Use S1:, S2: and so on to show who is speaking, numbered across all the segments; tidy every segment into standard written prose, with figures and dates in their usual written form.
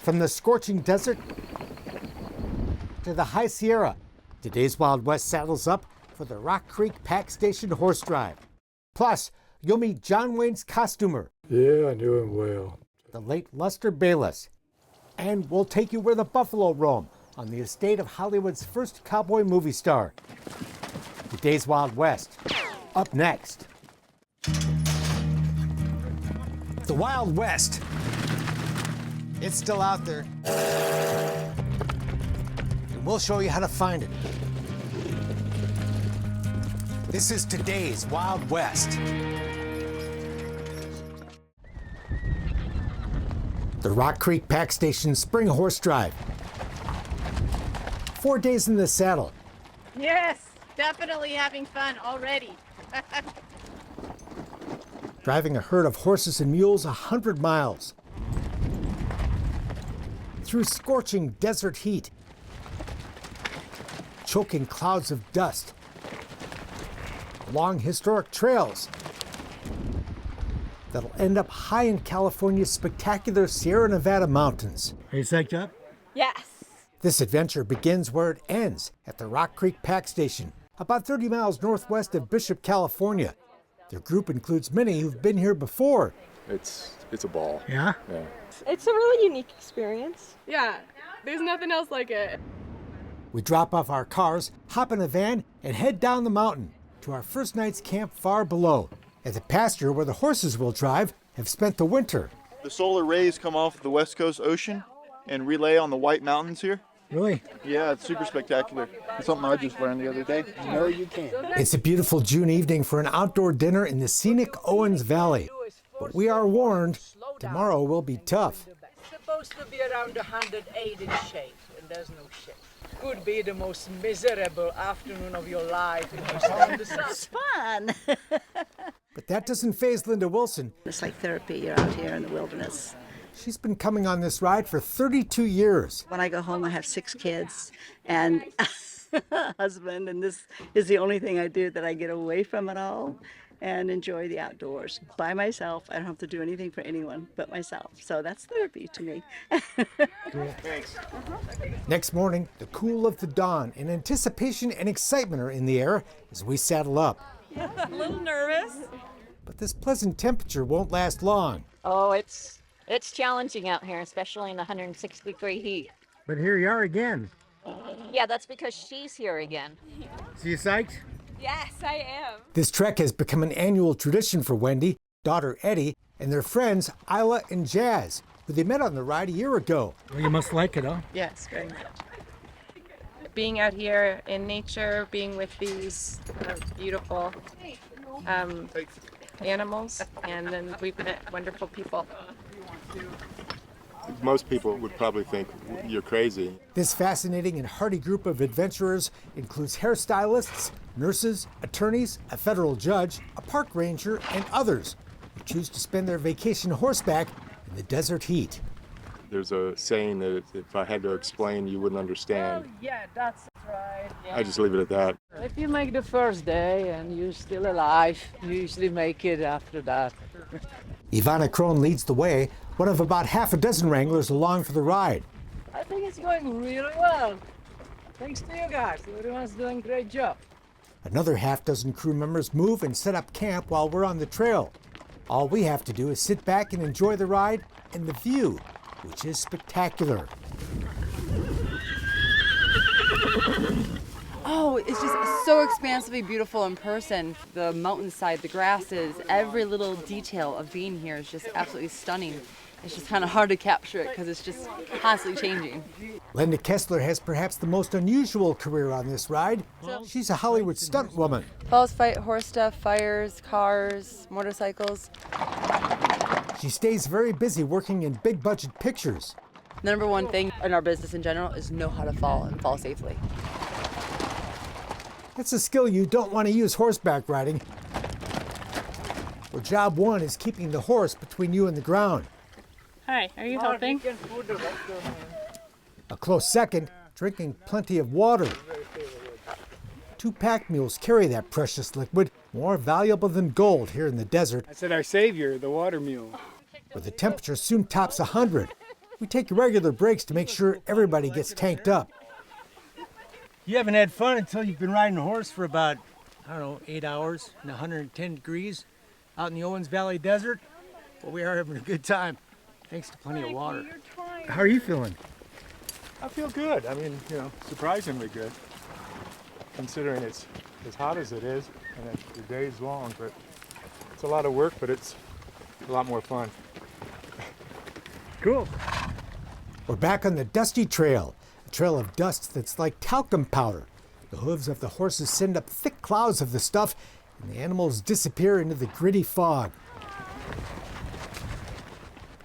S1: From the scorching desert to the high Sierra, today's Wild West saddles up for the Rock Creek Pack Station Horse Drive. Plus, you'll meet John Wayne's costumer.
S2: Yeah, I knew him well.
S1: The late Lester Bayless. And we'll take you where the buffalo roam, on the estate of Hollywood's first cowboy movie star. Today's Wild West. Up next. The Wild West. It's still out there. And we'll show you how to find it. This is today's Wild West. The Rock Creek Pack Station Spring Horse Drive. 4 days in the saddle.
S3: Yes, definitely having fun already.
S1: Driving a herd of horses and mules 100 miles. Through scorching desert heat. Choking clouds of dust. Along historic trails that'll end up high in California's spectacular Sierra Nevada mountains. Are you psyched up?
S3: Yes.
S1: This adventure begins where it ends, at the Rock Creek Pack Station, about 30 miles northwest of Bishop, California. Their group includes many who've been here before.
S2: It's a ball.
S1: Yeah?
S2: Yeah.
S4: It's a really unique experience.
S5: Yeah, there's nothing else like it.
S1: We drop off our cars, hop in a van, and head down the mountain to our first night's camp far below, at the pasture where the horses will drive have spent the winter.
S6: The solar rays come off the West Coast Ocean and relay on the White Mountains here.
S1: Really?
S6: Yeah, it's super spectacular. It's something I just learned the other day.
S2: No, you can't.
S1: It's a beautiful June evening for an outdoor dinner in the scenic Owens Valley. But we are warned, tomorrow will be tough.
S7: It's supposed to be around 108 in shape, and there's no shape. Could be the most miserable afternoon of your life if you stand the sun.
S4: It's fun.
S1: But that doesn't faze Linda Wilson.
S4: It's like therapy. You're out here in the wilderness.
S1: She's been coming on this ride for 32 years.
S4: When I go home, I have 6 kids and a husband, and this is the only thing I do that I get away from it all and enjoy the outdoors by myself. I don't have to do anything for anyone but myself. So that's therapy to me.
S6: Thanks.
S1: Next morning, the cool of the dawn and anticipation and excitement are in the air as we saddle up.
S5: A little nervous.
S1: But this pleasant temperature won't last long.
S3: Oh, it's challenging out here, especially in the 106-degree heat.
S1: But here you are again.
S3: Yeah, that's because she's here again.
S1: So you psyched?
S5: Yes, I am.
S1: This trek has become an annual tradition for Wendy, daughter Eddie, and their friends Isla and Jazz, who they met on the ride a year ago. Well, you must like it, huh?
S4: Yes, very much.
S5: Being out here in nature, being with these beautiful animals, and then we've met wonderful people.
S2: Most people would probably think you're crazy.
S1: This fascinating and hardy group of adventurers includes hairstylists, nurses, attorneys, a federal judge, a park ranger, and others who choose to spend their vacation horseback in the desert heat.
S2: There's a saying that if I had to explain, you wouldn't understand.
S7: Yeah, that's right.
S2: I just leave it at that.
S7: If you make the first day and you're still alive, you usually make it after that.
S1: Ivana Crone leads the way, one of about half a dozen wranglers along for the ride.
S7: I think it's going really well. Thanks to you guys. Everyone's doing a great job.
S1: Another half dozen crew members move and set up camp while we're on the trail. All we have to do is sit back and enjoy the ride and the view, which is spectacular.
S8: Oh, it's just so expansively beautiful in person. The mountainside, the grasses, every little detail of being here is just absolutely stunning. It's just kind of hard to capture it because it's just constantly changing.
S1: Linda Kessler has perhaps the most unusual career on this ride. She's a Hollywood stunt woman.
S8: Falls fight horse stuff, fires, cars, motorcycles.
S1: She stays very busy working in big budget pictures.
S8: The number one thing in our business in general is know how to fall and fall safely.
S1: It's a skill you don't want to use horseback riding. Well, job one is keeping the horse between you and the ground.
S5: Hi, are you helping?
S1: A close second, drinking plenty of water. 2 pack mules carry that precious liquid, more valuable than gold here in the desert,
S9: I said our savior, the water mule.
S1: where the temperature soon tops 100. We take regular breaks to make sure everybody gets tanked up.
S9: You haven't had fun until you've been riding a horse for about, I don't know, 8 hours in 110 degrees out in the Owens Valley desert. But we are having a good time, thanks to plenty of water. How are you feeling?
S2: I feel good. I mean, surprisingly good, considering it's as hot as it is and the day's long. But it's a lot of work, but it's a lot more fun.
S9: Cool.
S1: We're back on the dusty trail, a trail of dust that's like talcum powder. The hooves of the horses send up thick clouds of the stuff, and the animals disappear into the gritty fog.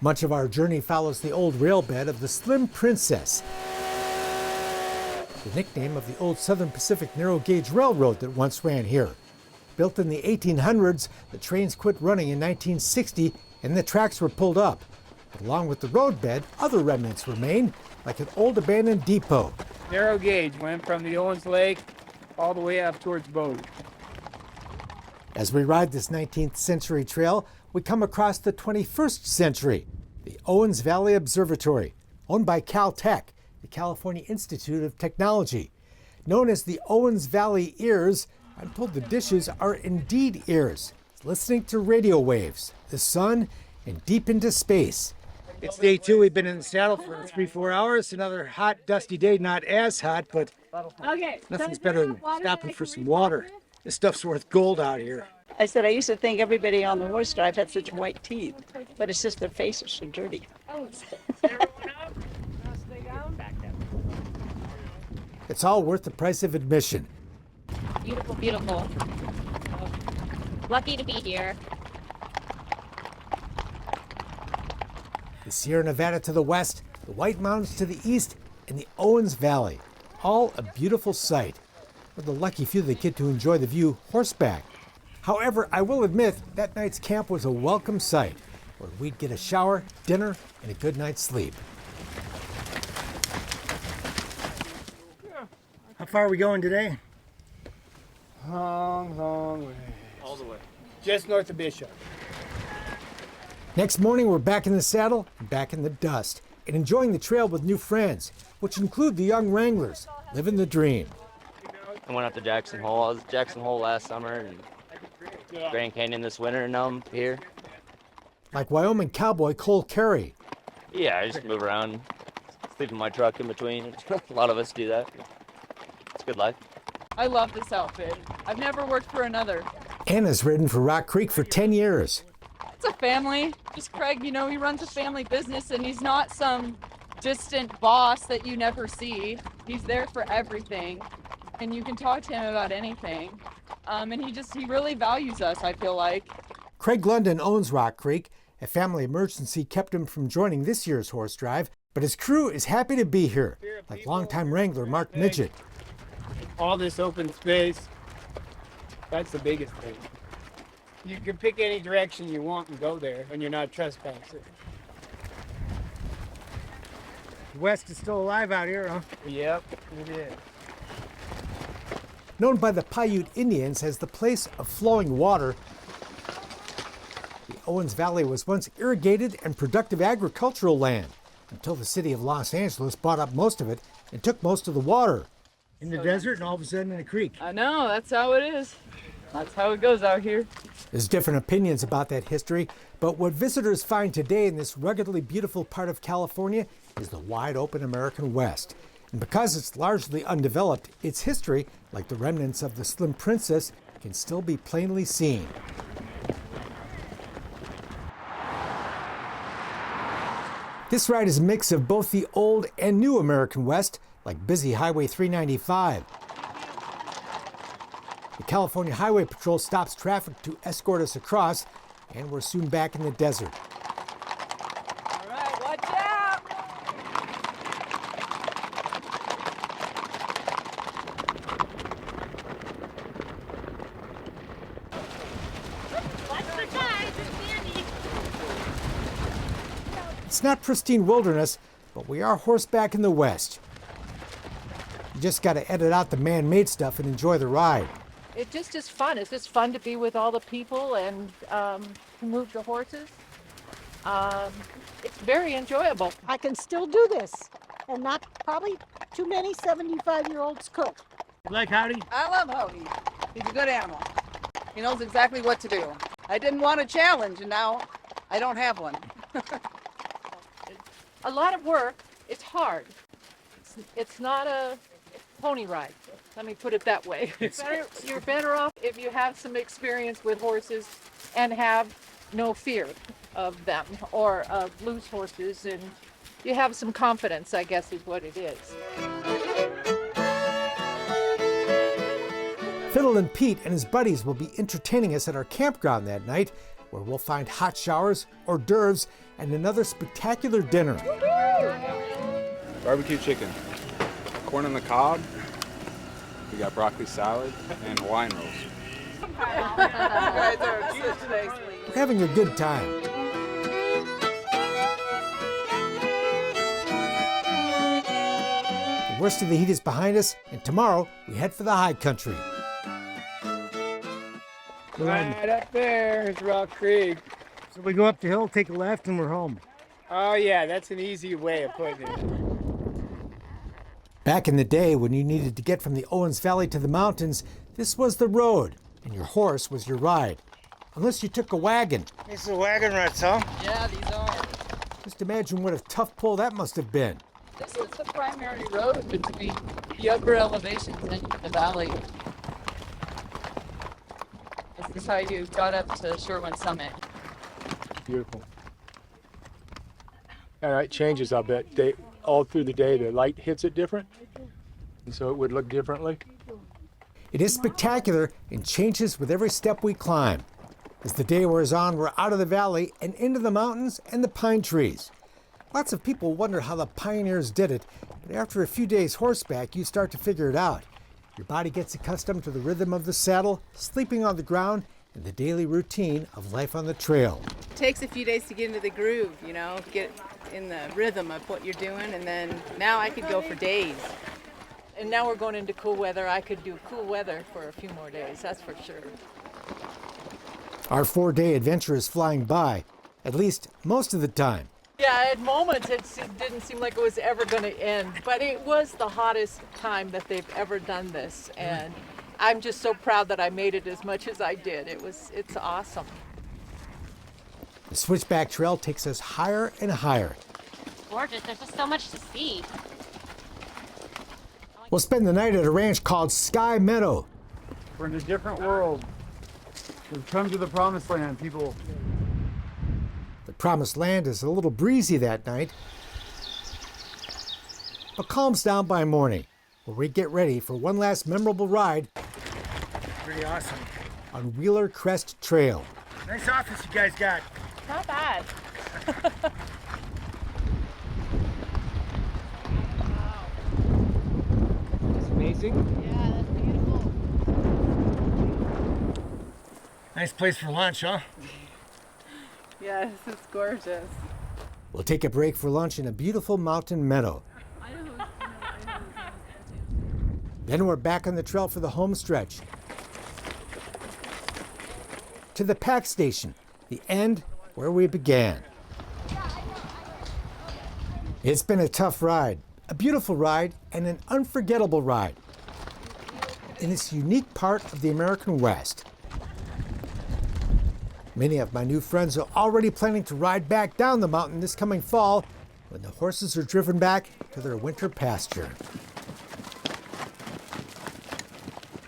S1: Much of our journey follows the old rail bed of the Slim Princess, the nickname of the old Southern Pacific narrow gauge railroad that once ran here. Built in the 1800s, the trains quit running in 1960 and the tracks were pulled up. But along with the roadbed, other remnants remain, like an old abandoned depot.
S9: Narrow gauge went from the Owens Lake all the way up towards Bode.
S1: As we ride this 19th century trail, we come across the 21st century, the Owens Valley Observatory, owned by Caltech, the California Institute of Technology. Known as the Owens Valley Ears, I'm told the dishes are indeed ears, listening to radio waves, the sun, and deep into space.
S9: It's day 2. We've been in the saddle for 3-4 hours. Another hot, dusty day. Not as hot, but nothing's better than stopping for some water. This stuff's worth gold out here.
S4: I said I used to think everybody on the horse drive had such white teeth, but it's just their face is so dirty.
S1: It's all worth the price of admission.
S3: Beautiful, beautiful. Lucky to be here.
S1: The Sierra Nevada to the west, the White Mountains to the east, and the Owens Valley. All a beautiful sight. We're the lucky few that get to enjoy the view horseback. However, I will admit that night's camp was a welcome sight, where we'd get a shower, dinner, and a good night's sleep.
S9: How far are we going today?
S10: Long way.
S9: All the way. Just north of Bishop.
S1: Next morning, we're back in the saddle and back in the dust, and enjoying the trail with new friends, which include the young Wranglers, living the dream.
S11: I went up to Jackson Hole. I was at Jackson Hole last summer and Grand Canyon this winter, and now I'm here.
S1: Like Wyoming cowboy Cole Carey.
S11: Yeah, I just move around, sleep in my truck in between. A lot of us do that. It's a good life.
S8: I love this outfit. I've never worked for another.
S1: Anna's ridden for Rock Creek for 10 years.
S8: It's a family. Just Craig, he runs a family business and he's not some distant boss that you never see. He's there for everything and you can talk to him about anything. And he really values us, I feel like.
S1: Craig London owns Rock Creek. A family emergency kept him from joining this year's horse drive, but his crew is happy to be here, like longtime wrangler Mark Midget.
S9: All this open space, that's the biggest thing. You can pick any direction you want and go there, and you're not trespassing. The West is still alive out here, huh? Yep, it is.
S1: Known by the Paiute Indians as the place of flowing water, the Owens Valley was once irrigated and productive agricultural land until the city of Los Angeles bought up most of it and took most of the water.
S9: In the desert and all of a sudden in a creek.
S8: I know, that's how it is. That's how it goes out here.
S1: There's different opinions about that history, but what visitors find today in this ruggedly beautiful part of California is the wide open American West. And because it's largely undeveloped, its history, like the remnants of the Slim Princess, can still be plainly seen. This ride is a mix of both the old and new American West, like busy Highway 395. The California Highway Patrol stops traffic to escort us across, and we're soon back in the desert.
S8: All right, watch out!
S3: Watch the sides, it's sandy.
S1: It's not pristine wilderness, but we are horseback in the West. You just got to edit out the man-made stuff and enjoy the ride.
S12: It just is fun. It's just fun to be with all the people and to move the horses. It's very enjoyable.
S10: I can still do this, and not probably too many 75-year-olds could.
S9: You like Howdy?
S13: I love Howdy. He's a good animal. He knows exactly what to do. I didn't want a challenge, and now I don't have one.
S12: A lot of work. It's hard. It's not a pony ride. Let me put it that way. You're better off if you have some experience with horses and have no fear of them or of loose horses, and you have some confidence, I guess, is what it is.
S1: Fiddle and Pete and his buddies will be entertaining us at our campground that night, where we'll find hot showers, hors d'oeuvres, and another spectacular dinner.
S14: Barbecue chicken, corn on the cob, we got broccoli salad, and Hawaiian rolls.
S1: We're having a good time. The worst of the heat is behind us, and tomorrow we head for the high country.
S9: Right up there is Rock Creek. So we go up the hill, take a left, and we're home. Oh yeah, that's an easy way of putting it.
S1: Back in the day, when you needed to get from the Owens Valley to the mountains, this was the road, and your horse was your ride. Unless you took a wagon.
S9: These are wagon ruts, huh?
S13: Yeah, these are.
S1: Just imagine what a tough pull that must have been.
S13: This is the primary road between the upper elevations and the valley. This is how you got up to Shortwind Summit.
S2: Beautiful. And it changes, I'll bet. All through the day, the light hits it different, and so it would look differently.
S1: It is spectacular and changes with every step we climb. As the day wears on, we're out of the valley and into the mountains and the pine trees. Lots of people wonder how the pioneers did it, but after a few days horseback, you start to figure it out. Your body gets accustomed to the rhythm of the saddle, sleeping on the ground, and the daily routine of life on the trail.
S8: It takes a few days to get into the groove, you know, get in the rhythm of what you're doing, and then now I could go for days.
S12: And now we're going into cool weather. I could do cool weather for a few more days, that's for sure.
S1: Our 4-day adventure is flying by, at least most of the time.
S12: Yeah, at moments it didn't seem like it was ever going to end, but it was the hottest time that they've ever done this, and I'm just so proud that I made it as much as I did. It's awesome.
S1: The Switchback Trail takes us higher and higher.
S3: Gorgeous. There's just so much to see.
S1: We'll spend the night at a ranch called Sky Meadow.
S15: We're in a different world. We've come to the promised land, people.
S1: The promised land is a little breezy that night, but calms down by morning, where we get ready for one last memorable ride.
S9: Pretty awesome.
S1: On Wheeler Crest Trail.
S9: Nice office you guys got.
S5: Not bad.
S9: It's amazing.
S3: Yeah, that's beautiful.
S9: Nice place for lunch, huh?
S8: Yes, it's gorgeous.
S1: We'll take a break for lunch in a beautiful mountain meadow. Then we're back on the trail for the home stretch. To the pack station, the end where we began. It's been a tough ride, a beautiful ride, and an unforgettable ride in this unique part of the American West. Many of my new friends are already planning to ride back down the mountain this coming fall when the horses are driven back to their winter pasture.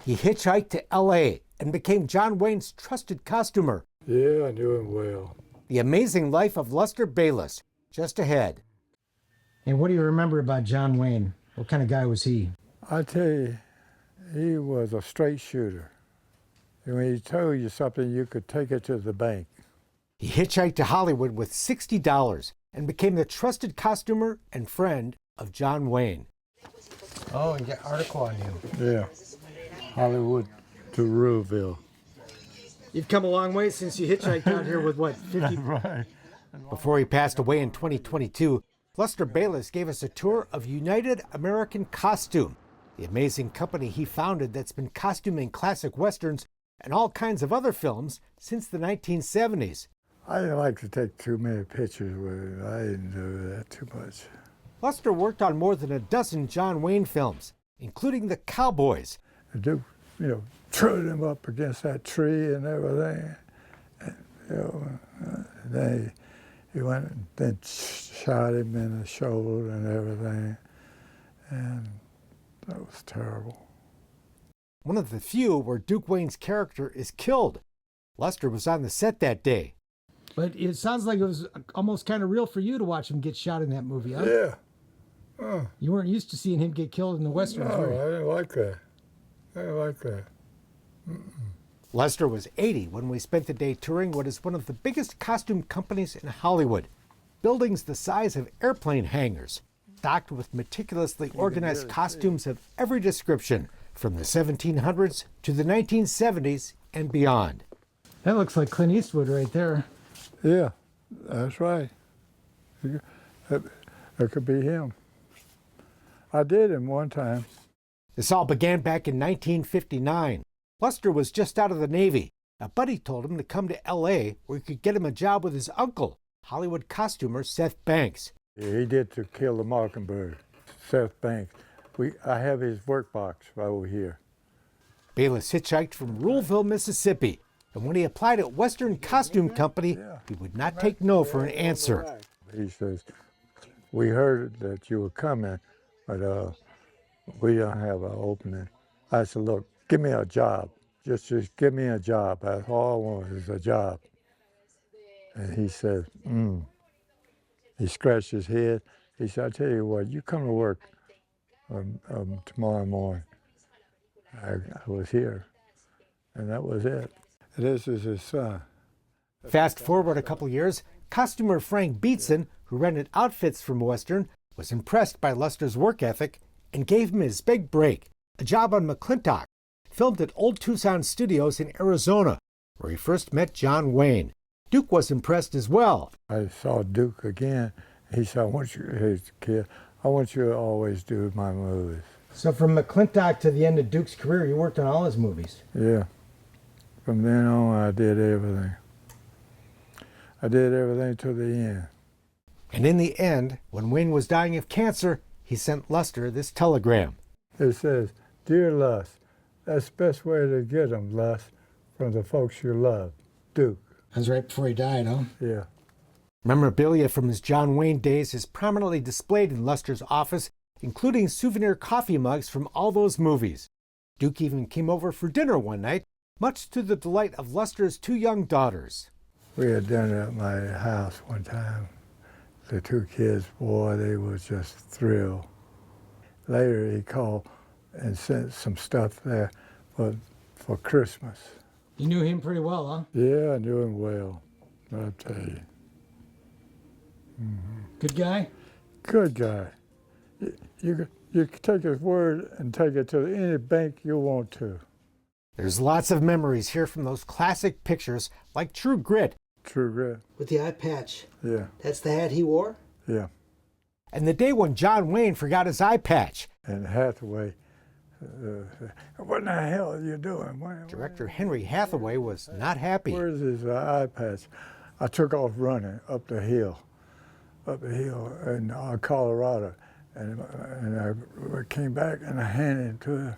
S1: He hitchhiked to L.A. and became John Wayne's trusted costumer.
S2: Yeah, I knew him well.
S1: The amazing life of Lester Bayless, just ahead. And what do you remember about John Wayne? What kind of guy was he?
S2: I tell you, he was a straight shooter. And when he told you something, you could take it to the bank.
S1: He hitchhiked to Hollywood with $60 and became the trusted costumer and friend of John Wayne.
S9: Oh, you got an article on you.
S2: Yeah, Hollywood to Ruleville.
S1: You've come a long way since you hitchhiked out here with what, 50?
S2: Right.
S1: Before he passed away in 2022, Lester Bayless gave us a tour of United American Costume, the amazing company he founded that's been costuming classic westerns and all kinds of other films since the 1970s.
S16: I didn't like to take too many pictures with it. I didn't do that too much.
S1: Lester worked on more than a dozen John Wayne films, including The Cowboys.
S16: The Duke, threw him up against that tree and everything. And, then he went and then shot him in the shoulder and everything. And that was terrible.
S1: One of the few where Duke Wayne's character is killed. Lester was on the set that day.
S9: But it sounds like it was almost kind of real for you to watch him get shot in that movie, huh?
S16: Yeah.
S9: You weren't used to seeing him get killed in the Westerns,
S16: No,
S9: were you?
S16: I didn't like that. I didn't like that.
S1: Lester was 80 when we spent the day touring what is one of the biggest costume companies in Hollywood. Buildings the size of airplane hangars, stocked with meticulously organized costumes of every description, from the 1700s to the 1970s and beyond.
S9: That looks like Clint Eastwood right there.
S16: Yeah, that's right. That could be him. I did him one time.
S1: This all began back in 1959. Lester was just out of the Navy. A buddy told him to come to L.A. where he could get him a job with his uncle, Hollywood costumer Seth Banks.
S16: He did To Kill the Mockingbird, Seth Banks. I have his work box right over here.
S1: Bayless hitchhiked from Ruleville, Mississippi, and when he applied at Western Costume Company, he would not take no for an answer.
S16: He says, "We heard that you were coming, but we don't have an opening." I said, "Look, give me a job. Just give me a job. That's all I want is a job." And he said, He scratched his head. He said, "I tell you what, you come to work tomorrow morning." I was here, and that was it. This is his son.
S1: Fast forward a couple years, costumer Frank Beatson, who rented outfits from Western, was impressed by Lester's work ethic and gave him his big break, a job on McClintock, filmed at Old Tucson Studios in Arizona, where he first met John Wayne. Duke was impressed as well.
S16: I saw Duke again. He said, "Hey, kid, I want you to always do my movies."
S9: So from McClintock to the end of Duke's career, you worked on all his movies.
S16: Yeah. From then on, I did everything. I did everything to the end.
S1: And in the end, when Wayne was dying of cancer, he sent Lester this telegram.
S16: It says, "Dear Les, that's the best way to get them, Les, from the folks you love. Duke."
S9: That was right before he died, huh?
S16: Yeah.
S1: Memorabilia from his John Wayne days is prominently displayed in Lester's office, including souvenir coffee mugs from all those movies. Duke even came over for dinner one night, much to the delight of Lester's two young daughters.
S16: We had dinner at my house one time. The two kids, boy, they were just thrilled. Later, he called and sent some stuff there for Christmas.
S9: You knew him pretty well, huh?
S16: Yeah, I knew him well, I'll tell you.
S9: Good guy?
S16: Good guy. You can take his word and take it to any bank you want to.
S1: There's lots of memories here from those classic pictures, like True Grit.
S16: True Grit.
S9: With the eye patch.
S16: Yeah.
S9: That's the hat he wore?
S16: Yeah.
S1: And the day when John Wayne forgot his eye patch.
S16: And Hathaway, "What in the hell are you doing?"
S1: Director Henry Hathaway was not happy.
S16: "Where's his eye patch?" I took off running up the hill in Colorado. And I came back and I handed it to him,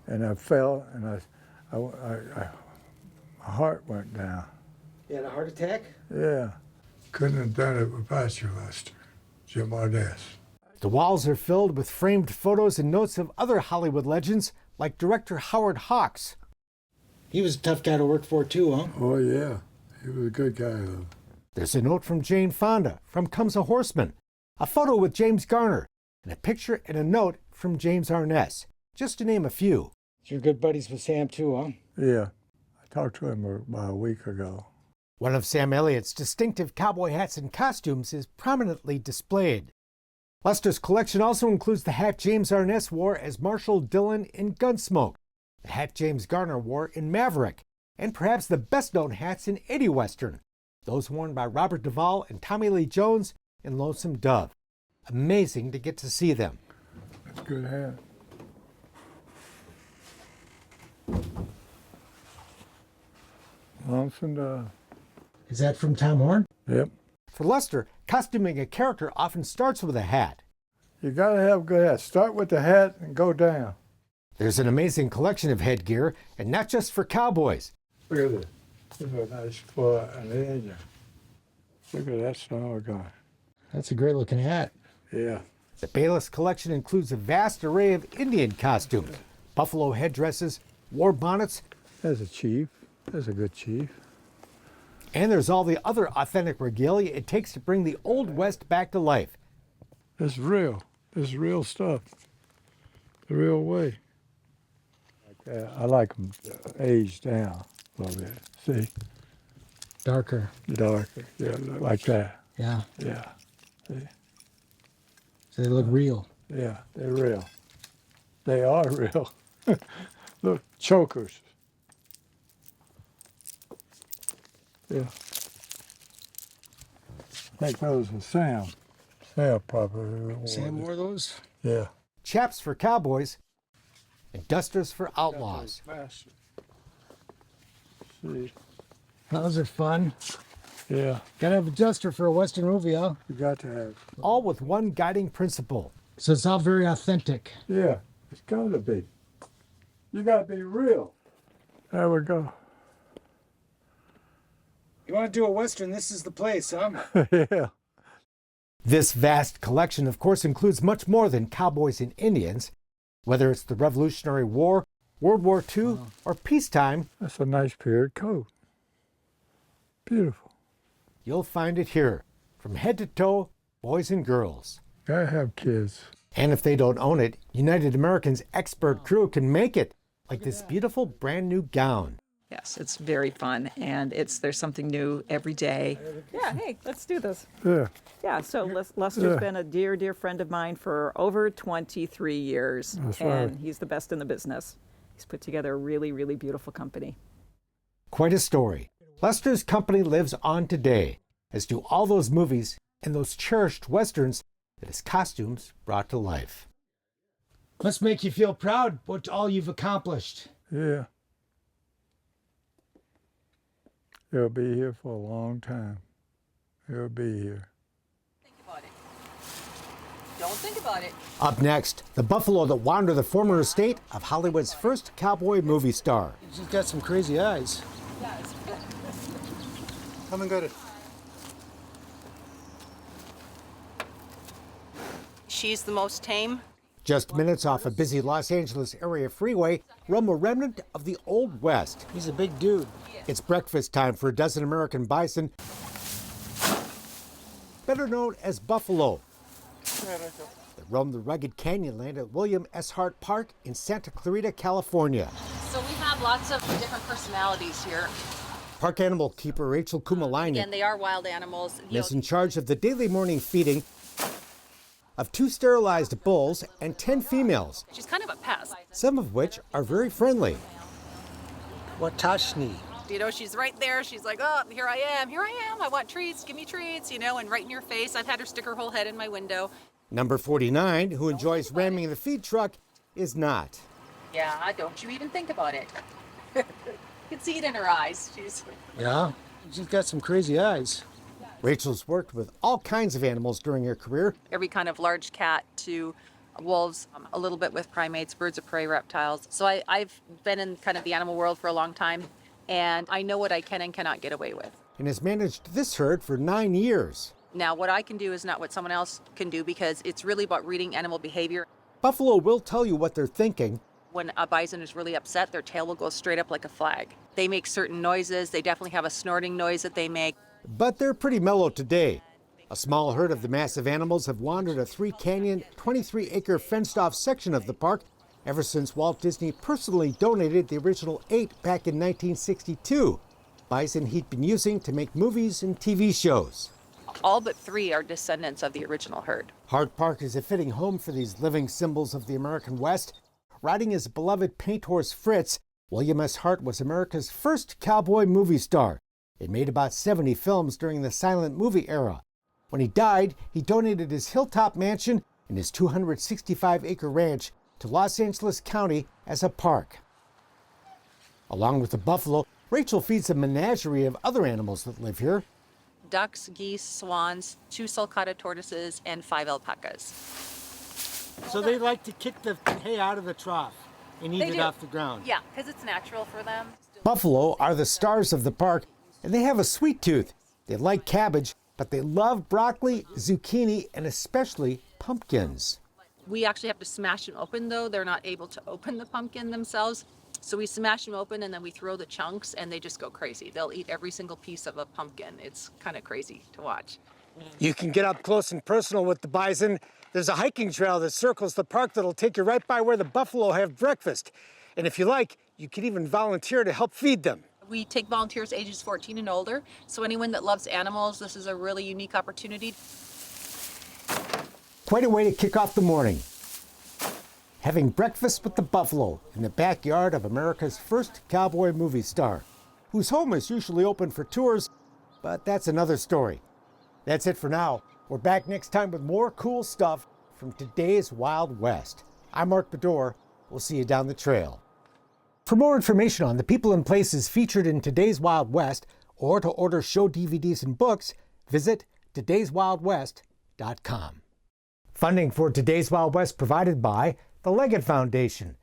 S16: and I fell, and my heart went down.
S9: You had a heart attack?
S16: Yeah. Couldn't have done it without you, Lester. Jim Ardess.
S1: The walls are filled with framed photos and notes of other Hollywood legends, like director Howard Hawks.
S9: He was a tough guy to work for, too, huh?
S16: Oh, yeah. He was a good guy, though.
S1: There's a note from Jane Fonda from Comes a Horseman, a photo with James Garner, and a picture and a note from James Arness, just to name a few.
S9: You're good buddies with Sam, too, huh?
S16: Yeah. I talked to him about a week ago.
S1: One of Sam Elliott's distinctive cowboy hats and costumes is prominently displayed. Lester's collection also includes the hat James Arness wore as Marshal Dillon in Gunsmoke, the hat James Garner wore in Maverick, and perhaps the best-known hats in any Western, those worn by Robert Duvall and Tommy Lee Jones in Lonesome Dove. Amazing to get to see them.
S16: That's a good hat. Lonesome Dove.
S1: Is that from Tom Horn?
S16: Yep.
S1: For Lester, costuming a character often starts with a hat.
S16: You gotta have a good hat. Start with the hat and go down.
S1: There's an amazing collection of headgear, and not just for cowboys.
S16: Look at this. This is a nice for an Indian. Look at that son of a gun.
S1: That's a great looking hat.
S16: Yeah.
S1: The Bayless collection includes a vast array of Indian costumes, buffalo headdresses, war bonnets.
S16: There's a chief. There's a good chief.
S1: And there's all the other authentic regalia it takes to bring the Old West back to life.
S16: It's real. It's real stuff. The real way. I like them aged down a little bit. See?
S1: Darker.
S16: Darker. Yeah, like that.
S1: Yeah.
S16: Yeah. See?
S1: So they look real.
S16: Yeah, they're real. They are real. Look, chokers. Yeah. Make those a sound. Sound proper.
S1: Sam wore those?
S16: Yeah.
S1: Chaps for cowboys and dusters for outlaws.
S16: See.
S1: Those are fun.
S16: Yeah.
S1: Gotta have a duster for a Western movie, huh?
S16: You got to have.
S1: All with one guiding principle. So it's all very authentic.
S16: Yeah, it's gotta be. You gotta be real. There we go.
S1: You want to do a Western, this is the place, huh?
S16: Yeah.
S1: This vast collection, of course, includes much more than cowboys and Indians. Whether it's the Revolutionary War, World War II, or peacetime.
S16: That's a nice period coat. Beautiful.
S1: You'll find it here, from head to toe, boys and girls.
S16: Gotta have kids.
S1: And if they don't own it, United American's expert crew can make it, like this beautiful brand new gown.
S17: Yes, it's very fun, and there's something new every day.
S18: Yeah, hey, let's do this.
S16: Yeah.
S18: Yeah, so Lester's been a dear, dear friend of mine for over 23 years.
S16: That's
S18: and
S16: right.
S18: He's the best in the business. He's put together a really, really beautiful company.
S1: Quite a story. Lester's company lives on today, as do all those movies and those cherished Westerns that his costumes brought to life. Must make you feel proud what all you've accomplished.
S16: Yeah. It'll be here for a long time. It'll be here.
S8: Think about it. Don't think about it.
S1: Up next, the buffalo that wandered the former estate of Hollywood's first cowboy movie star.
S9: She's got some crazy eyes.
S8: Yes.
S9: Come and get it.
S19: She's the most tame.
S1: Just minutes off a busy Los Angeles area freeway, roam a remnant of the Old West.
S9: He's a big dude.
S1: It's breakfast time for a dozen American bison, better known as buffalo, that roam the rugged canyonland at William S. Hart Park in Santa Clarita, California.
S19: So we have lots of different personalities here.
S1: Park animal keeper Rachel Kumalainen
S19: Again, they are wild animals.
S1: is in charge of the daily morning feeding of 2 sterilized bulls and 10 females,
S19: She's kind of a pest.
S1: some of which are very friendly.
S9: Watashni.
S19: You know, she's right there. She's like, oh, here I am. I want treats. Give me treats, and right in your face. I've had her stick her whole head in my window.
S1: Number 49, who enjoys ramming the feed truck, is not.
S19: Yeah, don't you even think about it. You can see it in her eyes.
S9: Yeah, she's got some crazy eyes.
S1: Rachel's worked with all kinds of animals during her career.
S19: Every kind of large cat to wolves, a little bit with primates, birds of prey, reptiles. So I've been in kind of the animal world for a long time, and I know what I can and cannot get away with.
S1: And has managed this herd for 9 years.
S19: Now, what I can do is not what someone else can do, because it's really about reading animal behavior.
S1: Buffalo will tell you what they're thinking.
S19: When a bison is really upset, their tail will go straight up like a flag. They make certain noises. They definitely have a snorting noise that they make.
S1: But they're pretty mellow today. A small herd of the massive animals have wandered a 3-canyon, 23-acre fenced-off section of the park ever since Walt Disney personally donated the original 8 back in 1962. Bison he'd been using to make movies and TV shows.
S19: All but 3 are descendants of the original herd.
S1: Hart Park is a fitting home for these living symbols of the American West. Riding his beloved paint horse Fritz, William S. Hart was America's first cowboy movie star. It made about 70 films during the silent movie era. When he died, he donated his hilltop mansion and his 265-acre ranch to Los Angeles County as a park. Along with the buffalo, Rachel feeds a menagerie of other animals that live here.
S19: Ducks, geese, swans, 2 sulcata tortoises, and 5 alpacas.
S9: So they like to kick the hay out of the trough and eat
S19: They
S9: it
S19: do.
S9: off the ground.
S19: Yeah, because it's natural for them.
S1: Buffalo are the stars of the park, and they have a sweet tooth. They like cabbage, but they love broccoli, zucchini, and especially pumpkins.
S19: We actually have to smash them open, though. They're not able to open the pumpkin themselves. So we smash them open and then we throw the chunks and they just go crazy. They'll eat every single piece of a pumpkin. It's kind of crazy to watch.
S1: You can get up close and personal with the bison. There's a hiking trail that circles the park that'll take you right by where the buffalo have breakfast. And if you like, you can even volunteer to help feed them.
S19: We take volunteers ages 14 and older. So anyone that loves animals, this is a really unique opportunity.
S1: Quite a way to kick off the morning. Having breakfast with the buffalo in the backyard of America's first cowboy movie star, whose home is usually open for tours, but that's another story. That's it for now. We're back next time with more cool stuff from today's Wild West. I'm Mark Bedore. We'll see you down the trail. For more information on the people and places featured in today's Wild West, or to order show DVDs and books, visit todayswildwest.com. Funding for Today's Wild West provided by the Leggett Foundation